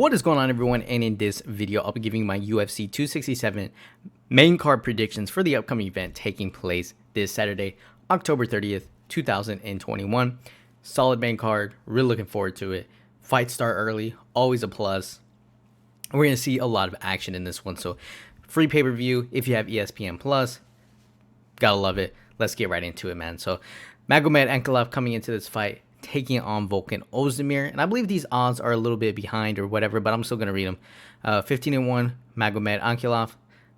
What is going on, everyone? And in this video, I'll be giving my UFC 267 main card predictions for the upcoming event taking place this Saturday, October 30th, 2021. Solid main card. Really looking forward to it. Fights start early. Always a plus. We're going to see a lot of action in this one. So free pay-per-view if you have ESPN Plus. Gotta love it. Let's get right into it, man. So Magomed Ankalov coming into this fight, taking on Volkan Oezmir, and I believe these odds are a little bit behind or whatever, but I'm still going to read them. 15-1 Magomed Ankalov,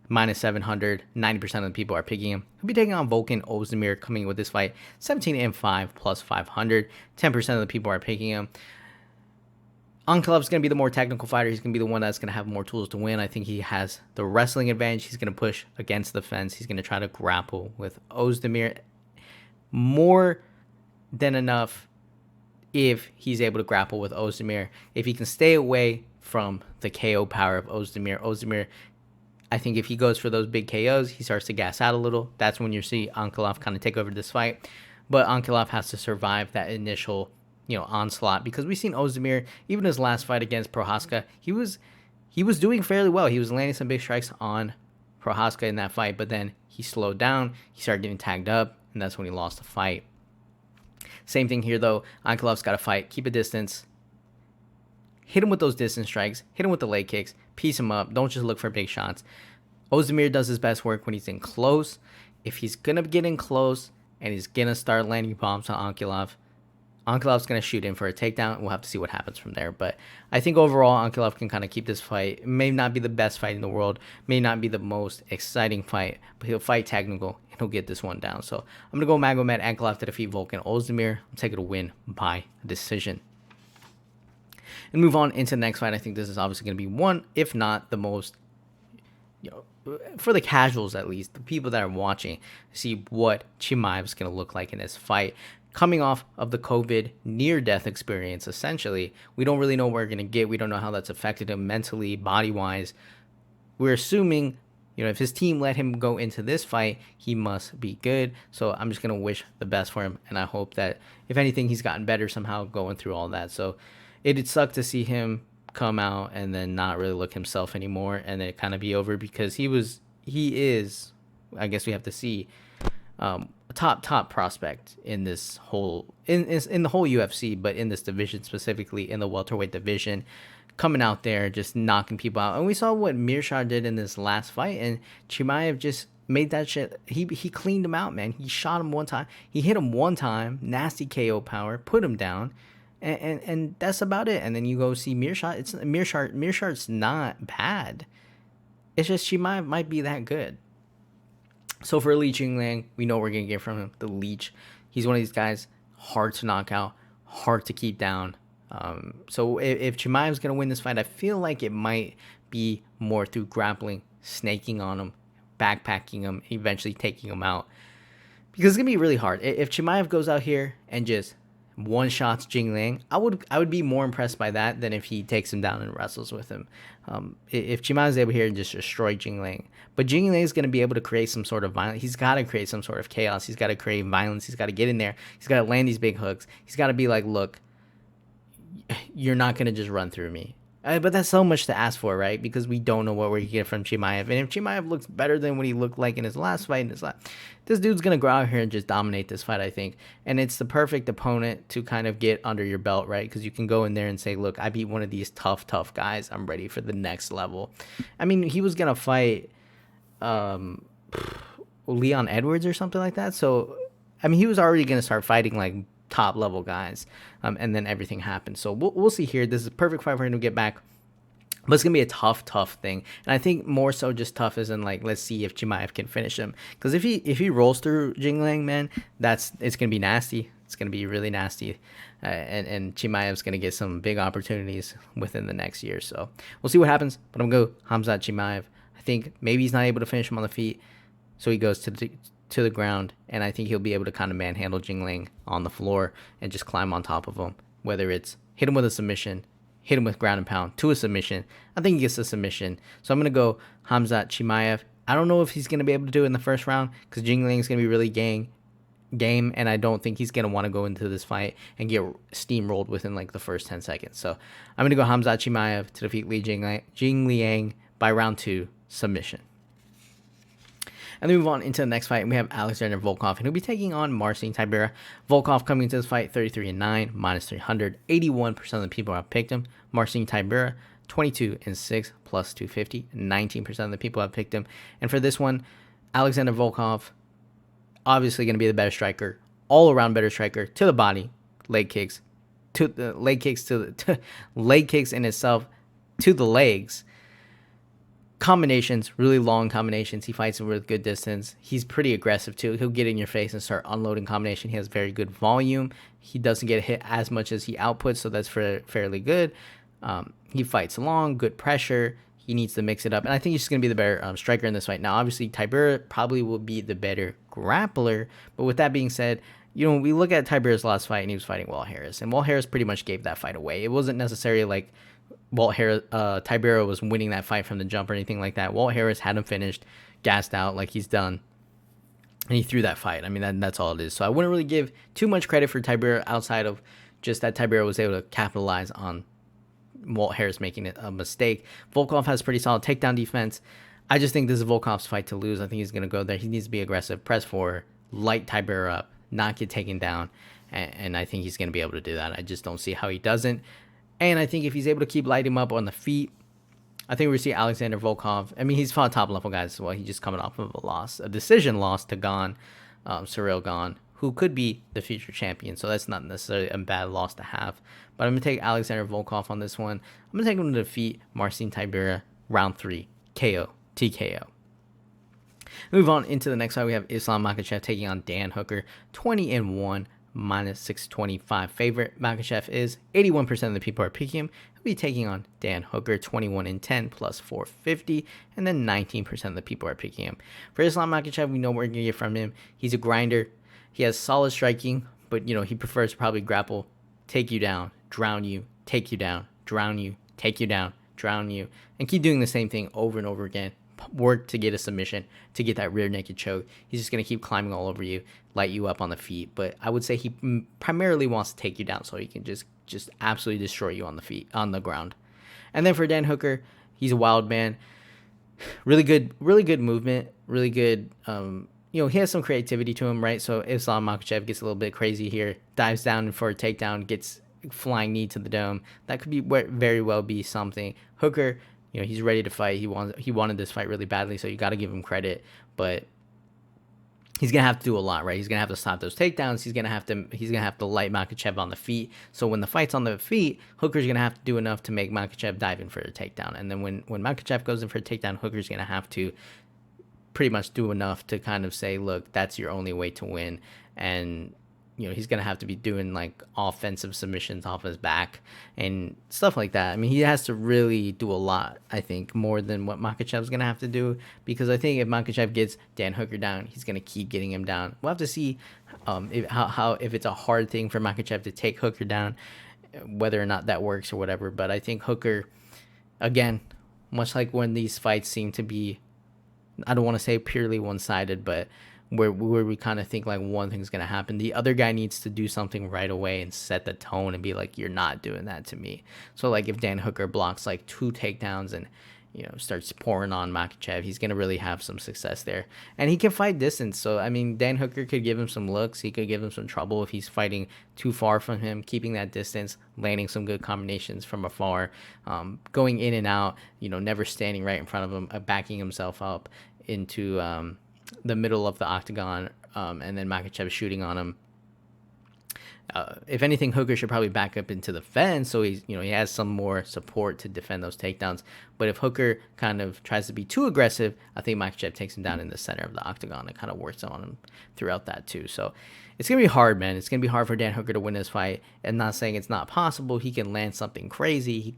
minus 700. 90% of the people are picking him. He'll be taking on Volkan Oezmir coming with this fight. 17-5 plus 500. 10% of the people are picking him. Ankalov's going to be the more technical fighter. He's going to be the one that's going to have more tools to win. I think he has the wrestling advantage. He's going to push against the fence. He's going to try to grapple with Oezmir. More than enough if he's able to grapple with Oezmir. If he can stay away from the KO power of Oezmir, I think if he goes for those big KOs, he starts to gas out a little. That's when you see Ankalov kind of take over this fight. But Ankalov has to survive that initial onslaught, because we've seen Oezmir, even his last fight against Prochazka, he was doing fairly well. He was landing some big strikes on Prochazka in that fight, but then he slowed down, he started getting tagged up, and that's when he lost the fight. Same thing here, though. Ankalov's got to fight, keep a distance, hit him with those distance strikes, hit him with the leg kicks, piece him up, don't just look for big shots. Oezmir does his best work when he's in close. If he's going to get in close and he's going to start landing bombs on Ankalov's going to shoot in for a takedown. We'll have to see what happens from there. But I think overall, Ankalov can kind of keep this fight. It may not be the best fight in the world. May not be the most exciting fight. But he'll fight technical, and he'll get this one down. So I'm going to go Magomed Ankalov to defeat Volkan Oezmir. I'm taking a win by decision. And move on into the next fight. I think this is obviously going to be one, if not the most, for the casuals at least, the people that are watching, see what Chimaev is going to look like in this fight. Coming off of the COVID near-death experience, essentially, we don't really know what we're going to get. We don't know how that's affected him mentally, body-wise. We're assuming, if his team let him go into this fight, he must be good. So I'm just going to wish the best for him, and I hope that, if anything, he's gotten better somehow going through all that. So it'd suck to see him come out and then not really look himself anymore, and then it kind of be over, because he is, I guess we have to see, a top prospect in this whole in the whole UFC, but in this division specifically, in the welterweight division, coming out there just knocking people out. And we saw what Meerschaert did in this last fight, and Chimaev just made that shit. He cleaned him out, man. He shot him one time, he hit him one time, nasty KO power, put him down, and that's about it. And then you go see Meerschaert. Meerschaert's not bad. It's just Chimaev might be that good. So for Li Jingliang, we know what we're going to get from him. The Leech. He's one of these guys, hard to knock out, hard to keep down. So if Chimaev's going to win this fight, I feel like it might be more through grappling, snaking on him, backpacking him, eventually taking him out. Because it's going to be really hard. If Chimaev goes out here and just one-shots Jingliang, I would be more impressed by that than if he takes him down and wrestles with him. If Chimaev is able here to just destroy Jingliang, but Jingliang is going to be able to create some sort of violence. He's got to create some sort of chaos. He's got to create violence. He's got to get in there. He's got to land these big hooks. He's got to be like, look, you're not going to just run through me. But that's so much to ask for, right? Because we don't know what we're going to get from Chimaev. And if Chimaev looks better than what he looked like in his last fight, this dude's going to go out here and just dominate this fight, I think. And it's the perfect opponent to kind of get under your belt, right? Because you can go in there and say, look, I beat one of these tough guys. I'm ready for the next level. I mean, he was going to fight Leon Edwards or something like that. So, I mean, he was already going to start fighting like top level guys, and then everything happened. So we'll see here. This is a perfect fight for him to get back, but it's gonna be a tough thing. And I think more so just tough as in like, let's see if Chimaev can finish him, because if he rolls through Jingliang, man, it's gonna be nasty. It's gonna be really nasty, and Chimaev's gonna get some big opportunities within the next year. So we'll see what happens, but I'm gonna go Khamzat Chimaev. I think maybe he's not able to finish him on the feet, so he goes to the ground, and I think he'll be able to kind of manhandle Jingliang on the floor and just climb on top of him, whether it's hit him with a submission, hit him with ground and pound to a submission. I think he gets a submission. So I'm going to go Khamzat Chimaev. I don't know if he's going to be able to do it in the first round, because Jingliang is going to be really game, and I don't think he's going to want to go into this fight and get steamrolled within like the first 10 seconds. So I'm going to go Khamzat Chimaev to defeat Li Jingliang by round 2 submission. And then move on into the next fight, and we have Alexander Volkov, and he'll be taking on Marcin Tybura. Volkov coming into this fight 33-9, minus 300. 81% of the people have picked him. Marcin Tybura 22-6, plus 250. 19% of the people have picked him. And for this one, Alexander Volkov, obviously going to be the better striker, all around better striker, to the body, leg kicks, to the leg kicks to leg kicks in itself to the legs. Combinations, really long combinations. He fights with good distance. He's pretty aggressive too. He'll get in your face and start unloading combination. He has very good volume. He doesn't get hit as much as he outputs, so that's fairly good. He fights long, good pressure. He needs to mix it up, and I think he's just going to be the better striker in this fight. Now, obviously, Tybura probably will be the better grappler, but with that being said, we look at Tybura's last fight, and he was fighting Walt Harris, and Walt Harris pretty much gave that fight away. It wasn't necessarily like Tybura was winning that fight from the jump or anything like that. Walt Harris had him finished, gassed out like he's done, and he threw that fight. I mean, that's all it is. So I wouldn't really give too much credit for Tybura outside of just that Tybura was able to capitalize on Walt Harris making a mistake. Volkov has pretty solid takedown defense. I just think this is Volkov's fight to lose. I think he's going to go there. He needs to be aggressive, press forward, light Tybura up, not get taken down, and I think he's going to be able to do that. I just don't see how he doesn't. And I think if he's able to keep lighting him up on the feet, I think we'll see Alexander Volkov. I mean, he's fought top-level guys as well. He's just coming off of a decision loss to Cyril Gane, who could be the future champion. So that's not necessarily a bad loss to have. But I'm going to take Alexander Volkov on this one. I'm going to take him to defeat Marcin Tybura, round 3, KO, TKO. Move on into the next fight. We have Islam Makhachev taking on Dan Hooker, 20-1. Minus 625 favorite. Makhachev is 81% of the people are picking him. He'll be taking on Dan Hooker, 21-10 plus 450, and then 19% of the people are picking him. For Islam Makhachev, we know what we're gonna get from him. He's a grinder. He has solid striking, but he prefers to probably grapple, take you down, drown you, take you down, drown you, take you down, drown you, and keep doing the same thing over and over again. Work to get a submission, to get that rear naked choke. He's just going to keep climbing all over you, light you up on the feet. But I would say he primarily wants to take you down so he can just absolutely destroy you on the feet, on the ground. And then for Dan Hooker, he's a wild man. Really good movement, really good. He has some creativity to him, right? So Islam Makhachev gets a little bit crazy here, dives down for a takedown, gets flying knee to the dome. That could be very well be something. Hooker, he's ready to fight. He wanted this fight really badly, so you got to give him credit. But he's gonna have to do a lot, right? He's gonna have to stop those takedowns. He's gonna have to light Makhachev on the feet. So when the fight's on the feet, Hooker's gonna have to do enough to make Makhachev dive in for a takedown. And then when Makhachev goes in for a takedown, Hooker's gonna have to pretty much do enough to kind of say, look, that's your only way to win. And he's going to have to be doing like offensive submissions off his back and stuff like that. I mean, he has to really do a lot, I think, more than what Makhachev's going to have to do, because I think if Makhachev gets Dan Hooker down, he's going to keep getting him down. We'll have to see if it's a hard thing for Makhachev to take Hooker down, whether or not that works or whatever. But I think Hooker, again, much like when these fights seem to be, I don't want to say purely one-sided, but where we kind of think like one thing's going to happen, the other guy needs to do something right away and set the tone and be like, you're not doing that to me. So like if Dan Hooker blocks like 2 takedowns and starts pouring on Makhachev, he's going to really have some success there. And he can fight distance. So I mean, Dan Hooker could give him some looks, he could give him some trouble if he's fighting too far from him, keeping that distance, landing some good combinations from afar, going in and out, never standing right in front of him, backing himself up into the middle of the octagon, and then Makhachev shooting on him. If anything, Hooker should probably back up into the fence so he has some more support to defend those takedowns. But if Hooker kind of tries to be too aggressive, I think Makhachev takes him down in the center of the octagon and kind of works on him throughout that too. So it's going to be hard, man. It's going to be hard for Dan Hooker to win this fight. And not saying it's not possible. He can land something crazy.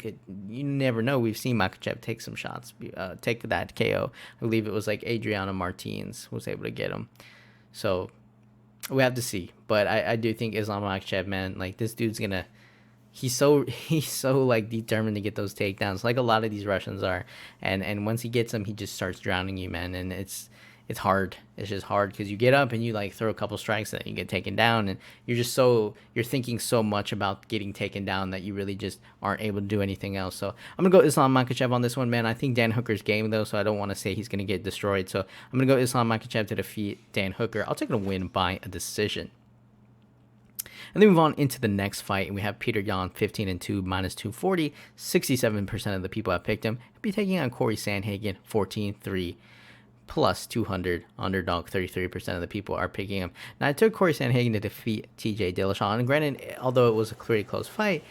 You never know. We've seen Makhachev take some shots, take that KO. I believe it was like Adriano Martins was able to get him. So we have to see. But I do think Islam Makhachev, man, like this dude's gonna, he's so like determined to get those takedowns, like a lot of these Russians are. And once he gets them, he just starts drowning you, man. And it's it's hard. It's just hard because you get up and you like throw a couple strikes and then you get taken down, and you're thinking so much about getting taken down that you really just aren't able to do anything else. So I'm gonna go Islam Makhachev on this one, man. I think Dan Hooker's game though, so I don't want to say he's gonna get destroyed. So I'm gonna go Islam Makhachev to defeat Dan Hooker. I'll take a win by a decision. And then move on into the next fight, and we have Peter Yan 15-2 minus 240. 67% of the people have picked him. He'll be taking on Cory Sandhagen 14-3 plus 200 underdog. 33% of the people are picking him. Now I took Cory Sandhagen to defeat TJ Dillashaw, and granted, although it was a pretty close fight,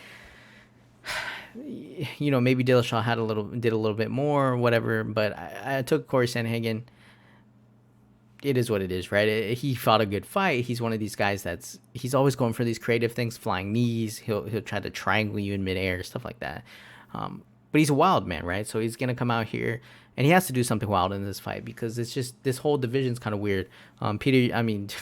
you know, maybe Dillashaw did a little bit more or whatever, but I took Cory Sandhagen. It is what it is, right? He fought a good fight. He's one of these guys he's always going for these creative things, flying knees. He'll try to triangle you in midair, stuff like that. But he's a wild man, right? So he's gonna come out here and he has to do something wild in this fight because it's just this whole division's kind of weird. Aljamain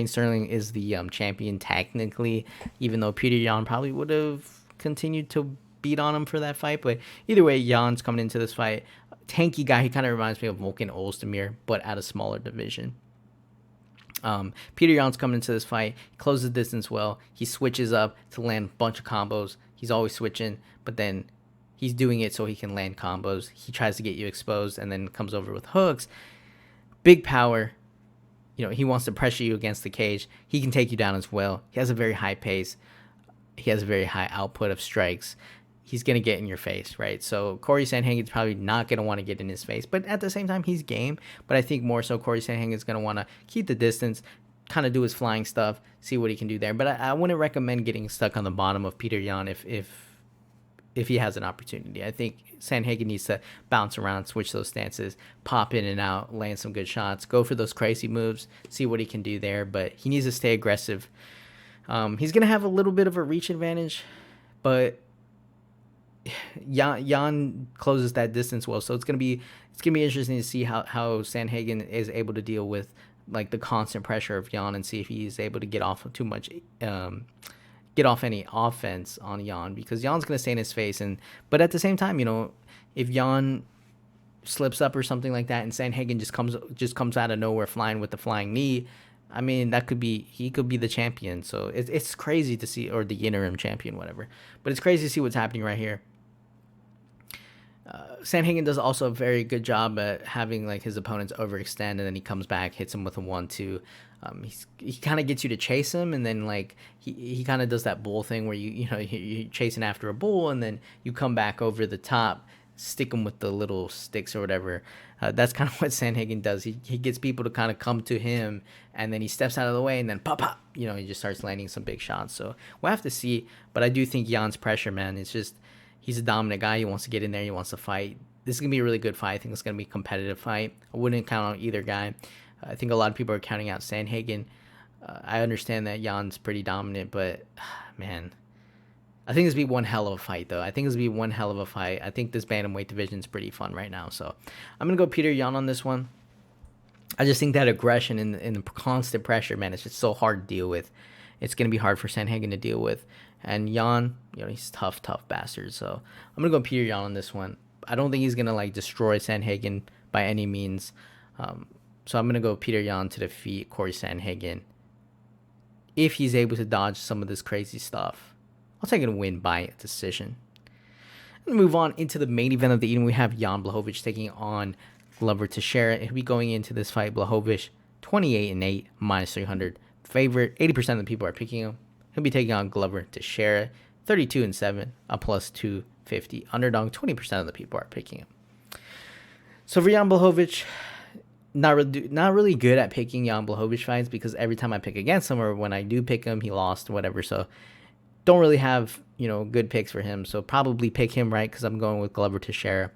Sterling is the champion technically, even though Peter Yan probably would have continued to beat on him for that fight. But either way, Jan's coming into this fight. Tanky guy. He kind of reminds me of Volkan Oezmir, but at a smaller division. Peter Yan's coming into this fight. He closes the distance well. He switches up to land a bunch of combos. He's always switching, but then he's doing it so he can land combos. He tries to get you exposed and then comes over with hooks. Big power. You know, he wants to pressure you against the cage. He can take you down as well. He has a very high pace. He has a very high output of strikes. He's going to get in your face, right? So Cory Sandhagen's probably not going to want to get in his face, but at the same time, he's game. But I think more so Cory Sandhagen's going to want to keep the distance, kind of do his flying stuff, see what he can do there. But I wouldn't recommend getting stuck on the bottom of Peter Yan if he has an opportunity. I think Sandhagen needs to bounce around, switch those stances, pop in and out, land some good shots, go for those crazy moves, see what he can do there. But he needs to stay aggressive. He's going to have a little bit of a reach advantage, but Yan closes that distance well, so it's gonna be interesting to see how Sandhagen is able to deal with like the constant pressure of Yan and see if he's able to get off any offense on Yan, because Yan's gonna stay in his face. But at the same time, you know, if Yan slips up or something like that and Sandhagen just comes out of nowhere flying with the flying knee, I mean, he could be the champion. So it's crazy to see, or the interim champion, whatever. But it's crazy to see what's happening right here. Sandhagen does also a very good job at having like his opponents overextend, and then he comes back, hits him with a 1-2. He kind of gets you to chase him, and then like he kind of does that bull thing where you're chasing after a bull, and then you come back over the top, stick him with the little sticks or whatever. That's kind of what Sandhagen does. He gets people to kind of come to him, and then he steps out of the way, and then pop, he just starts landing some big shots. So we'll have to see. But I do think Jan's pressure, man, it's just, he's a dominant guy. He wants to get in there. He wants to fight. This is going to be a really good fight. I think it's going to be a competitive fight. I wouldn't count on either guy. I think a lot of people are counting out Sandhagen. I understand that Jan's pretty dominant, but man, I think this will be one hell of a fight, though. I think this will be one hell of a fight. I think this bantamweight division is pretty fun right now. So I'm going to go Peter Yan on this one. I just think that aggression and the constant pressure, man, it's just so hard to deal with. It's going to be hard for Sandhagen to deal with. And Yan, he's tough bastard. So I'm going to go Peter Yan on this one. I don't think he's going to, like, destroy Sandhagen by any means. So I'm going to go Peter Yan to defeat Cory Sandhagen. If he's able to dodge some of this crazy stuff, I'll take a win by decision. And move on into the main event of the evening. We have Jan Błachowicz taking on Glover Teixeira. He'll be going into this fight. Błachowicz 28-8 minus 300 favorite. 80% of the people are picking him. He'll be taking on Glover Teixeira 32-7, a plus 250 underdog. 20% of the people are picking him. So for Jan Błachowicz, not really good at picking Jan Błachowicz fights, because every time I pick against him, or when I do pick him, he lost, whatever. So don't really have, good picks for him. So probably pick him, right, because I'm going with Glover Teixeira.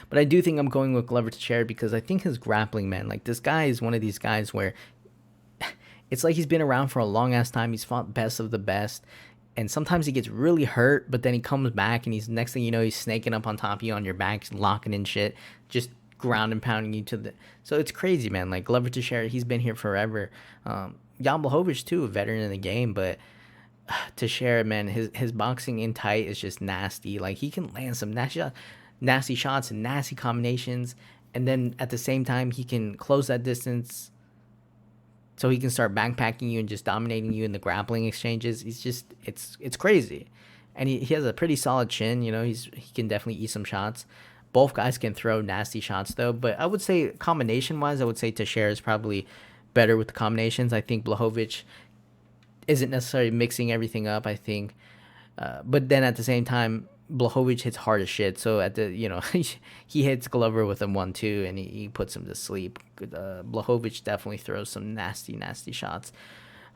But I do think I'm going with Glover Teixeira because I think his grappling, man, like, this guy is one of these guys where it's like he's been around for a long-ass time. He's fought best of the best. And sometimes he gets really hurt, but then he comes back, and next thing you know, he's snaking up on top of you on your back, locking in shit, just ground and pounding you to the... So it's crazy, man. Like, Glover Teixeira, he's been here forever. Jan Błachowicz, too, a veteran in the game, but Teixeira, man, his boxing in tight is just nasty. Like, he can land some nasty shots and nasty combinations, and then at the same time he can close that distance, so he can start backpacking you and just dominating you in the grappling exchanges. It's crazy, and he has a pretty solid chin. He can definitely eat some shots. Both guys can throw nasty shots though, but I would say combination wise, I would say Teixeira is probably better with the combinations. I think Błachowicz isn't necessarily mixing everything up. I think, but then at the same time, Błachowicz hits hard as shit. So he hits Glover with a 1-2 and he puts him to sleep. Błachowicz definitely throws some nasty shots.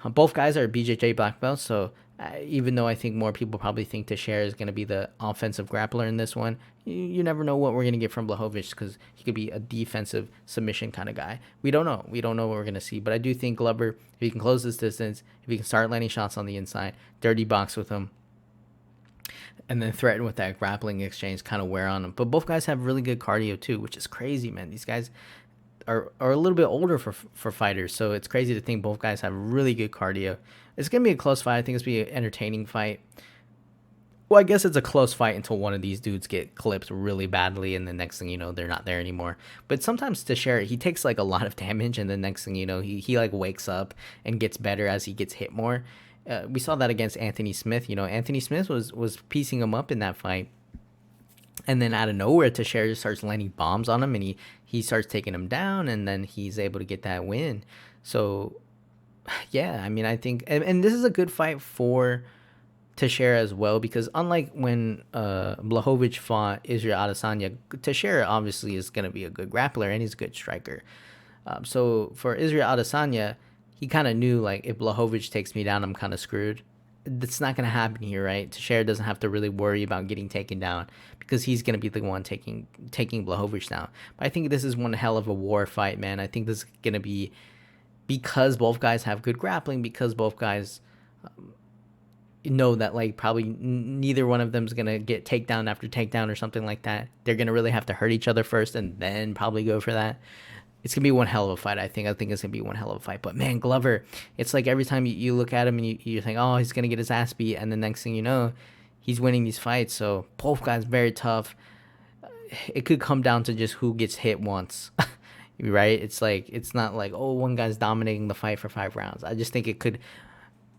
Both guys are BJJ black belts, so even though I think more people probably think Teixeira is going to be the offensive grappler in this one, you never know what we're going to get from Błachowicz, because he could be a defensive submission kind of guy. We don't know what we're going to see, but I do think Glover, if he can close this distance, if he can start landing shots on the inside, dirty box with him, and then threaten with that grappling exchange, kind of wear on him. But both guys have really good cardio too, which is crazy, man. These guys are a little bit older for fighters, so it's crazy to think both guys have really good cardio. It's gonna be a close fight. I think it's gonna be an entertaining fight. Well, I guess it's a close fight until one of these dudes get clipped really badly, and the next thing you know, they're not there anymore. But sometimes Teixeira, he takes like a lot of damage, and the next thing you know, he like wakes up and gets better as he gets hit more. We saw that against Anthony Smith. Anthony Smith was piecing him up in that fight, and then out of nowhere, Teixeira just starts landing bombs on him, and he starts taking him down, and then he's able to get that win. So, yeah, I mean, I think, and this is a good fight for Teixeira as well, because unlike when Błachowicz fought Israel Adesanya, Teixeira obviously is going to be a good grappler, and he's a good striker. So for Israel Adesanya, he kind of knew, like, if Błachowicz takes me down, I'm kind of screwed. That's not going to happen here, right? Teixeira doesn't have to really worry about getting taken down, because he's going to be the one taking Błachowicz down. But I think this is one hell of a war fight, man. I think this is going to be, because both guys have good grappling, because both guys know that, like, probably neither one of them is going to get takedown after takedown or something like that. They're going to really have to hurt each other first and then probably go for that. It's going to be one hell of a fight, I think. It's going to be one hell of a fight. But, man, Glover, it's like every time you look at him and you think, oh, he's going to get his ass beat. And the next thing you know, he's winning these fights. So both guys very tough. It could come down to just who gets hit once, right? It's not like, oh, one guy's dominating the fight for 5 rounds. I just think it could,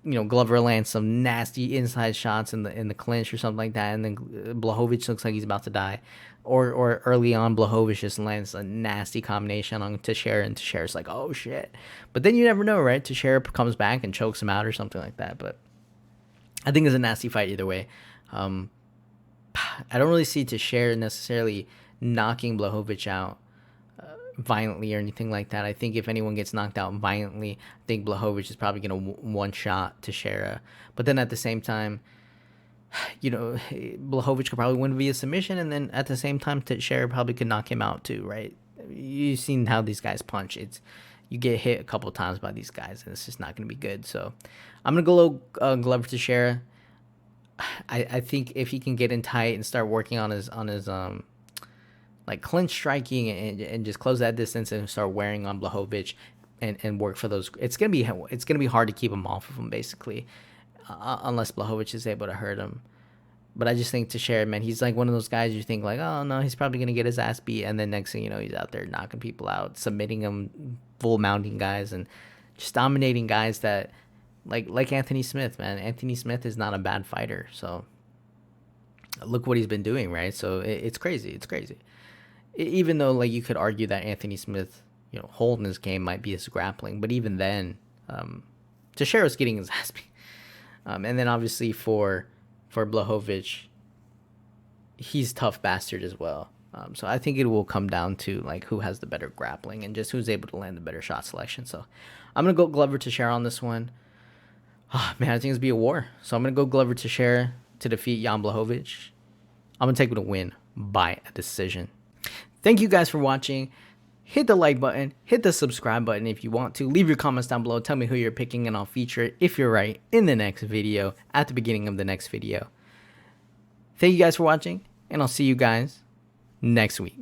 Glover lands some nasty inside shots in the clinch or something like that, and then Błachowicz looks like he's about to die. Or early on, Błachowicz just lands a nasty combination on Teixeira, and Teixeira's like, oh, shit. But then you never know, right? Teixeira comes back and chokes him out or something like that. But I think it's a nasty fight either way. I don't really see Teixeira necessarily knocking Błachowicz out violently or anything like that. I think if anyone gets knocked out violently, I think Błachowicz is probably going to one-shot Teixeira. But then at the same time, Błachowicz could probably win via submission, and then at the same time, Teixeira probably could knock him out too, right? You've seen how these guys punch. You get hit a couple times by these guys, and it's just not going to be good. So I'm going to go Glover Teixeira. I think if he can get in tight and start working on his like clinch striking and just close that distance and start wearing on Błachowicz and work for those, it's gonna be hard to keep him off of him, basically, unless Błachowicz is able to hurt him. But I just think Teixeira, man, he's like one of those guys you think like, oh no, he's probably gonna get his ass beat, and then next thing you know, he's out there knocking people out, submitting them, full mounting guys, and just dominating guys that like Anthony Smith, man. Anthony Smith is not a bad fighter, so look what he's been doing, right? So it's crazy. Even though, like, you could argue that Anthony Smith, hole in his game might be his grappling, but even then, Teixeira's getting his ass beat. And then obviously for Błachowicz, he's tough bastard as well. So I think it will come down to, like, who has the better grappling and just who's able to land the better shot selection. So I'm going to go Glover Teixeira on this one. Oh, man, I think it's going to be a war. So I'm going to go Glover Teixeira to defeat Jan Błachowicz. I'm going to take him to win by a decision. Thank you guys for watching. Hit the like button. Hit the subscribe button if you want to. Leave your comments down below. Tell me who you're picking, and I'll feature it, if you're right, in the next video, at the beginning of the next video. Thank you guys for watching, and I'll see you guys next week.